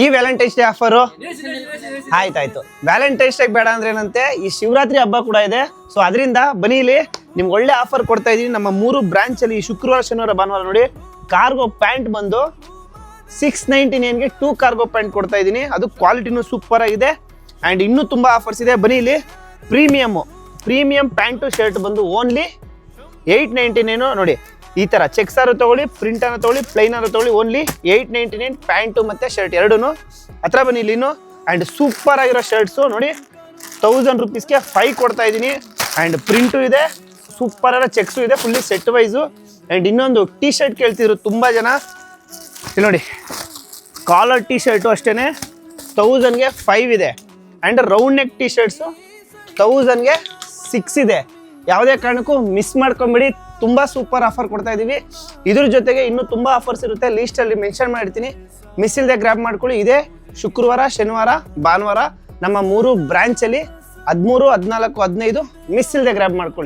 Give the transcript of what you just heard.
ಈ Valentine's day offer ಆಯ್ತಾಯ್ತು. Valentine's day ಬೇಡ ಅಂದ್ರೆ ಏನಂತೆ, ಈ ಶಿವರಾತ್ರಿ ಹಬ್ಬ ಕೂಡ ಇದೆ. ಸೊ ಅದರಿಂದ ಬನ್ನಿ, ಇಲ್ಲಿ ನಿಮ್ಗೆ ಒಳ್ಳೆ ಆಫರ್ ಕೊಡ್ತಾ ಇದೀನಿ. ನಮ್ಮ 3 ಬ್ರಾಂಚ್ ಅಲ್ಲಿ ಶುಕ್ರವಾರ, ಶನಿವಾರ, ಭಾನುವಾರ ನೋಡಿ ಕಾರ್ಗೋ ಪ್ಯಾಂಟ್ ಬಂದು 699ಗೆ 2 ಕಾರ್ಗೋ ಪ್ಯಾಂಟ್ ಕೊಡ್ತಾ ಇದೀನಿ. ಅದು ಕ್ವಾಲಿಟಿನೂ ಸೂಪರ್ ಆಗಿದೆ. ಅಂಡ್ ಇನ್ನೂ ತುಂಬಾ ಆಫರ್ಸ್ ಇದೆ. ಬನ್ನಿ, ಇಲ್ಲಿ ಪ್ರೀಮಿಯಂ ಪ್ಯಾಂಟು ಶರ್ಟ್ ಬಂದು ಓನ್ಲಿ 899 ನೋಡಿ. ಈ ತರ ಚೆಕ್ಸ್ ಆರು ತಗೊಳ್ಳಿ, ಪ್ರಿಂಟ್ ಅನ್ನು ತಗೊಳ್ಳಿ, ಪ್ಲೈನ್ ಆರು ತಗೊಳ್ಳಿ, ಓನ್ಲಿ 899 ಪ್ಯಾಂಟು ಮತ್ತೆ ಶರ್ಟ್ ಎರಡೂನು. ಹತ್ರ ಬನ್ನಿ ಇಲ್ಲಿನು. ಅಂಡ್ ಸೂಪರ್ ಆಗಿರೋ ಶರ್ಟ್ಸು ನೋಡಿ 1000 rupeesಗೆ 5 ಕೊಡ್ತಾ ಇದ್ದೀನಿ. ಅಂಡ್ ಪ್ರಿಂಟು ಇದೆ, ಸೂಪರ್ ಆಗಿರೋ ಚೆಕ್ಸು ಇದೆ, ಫುಲ್ಲಿ ಸೆಟ್ ವೈಸು. ಅಂಡ್ ಇನ್ನೊಂದು ಟೀ ಶರ್ಟ್ ಕೇಳ್ತಿದ್ರು ತುಂಬಾ ಜನ, ಇಲ್ಲಿ ನೋಡಿ ಕಾಲರ್ ಟೀ ಶರ್ಟು ಅಷ್ಟೇನೆ 1000ಗೆ 5 ಇದೆ. And round neck T shirts 1000ಗೆ 6 ಇದೆ. ಯಾವುದೇ ಕಾರಣಕ್ಕೂ ಮಿಸ್ ಮಾಡ್ಕೊಂಬಿಡಿ, ತುಂಬಾ ಸೂಪರ್ ಆಫರ್ ಕೊಡ್ತಾ ಇದೀವಿ. ಇದ್ರ ಜೊತೆಗೆ ಇನ್ನೂ ತುಂಬಾ ಆಫರ್ಸ್ ಇರುತ್ತೆ, ಲೀಸ್ಟ್ ಅಲ್ಲಿ ಮೆನ್ಷನ್ ಮಾಡಿರ್ತೀನಿ, ಮಿಸ್ ಇಲ್ಲದೆ ಗ್ರಾಬ್ ಮಾಡ್ಕೊಳ್ಳಿ. ಇದೇ ಶುಕ್ರವಾರ, ಶನಿವಾರ, ಭಾನುವಾರ ನಮ್ಮ 3 ಬ್ರಾಂಚ್ ಅಲ್ಲಿ 13, 14, 15 ಮಿಸ್ ಇಲ್ಲದೆ ಗ್ರಾಬ್ ಮಾಡ್ಕೊಳ್ಳಿ.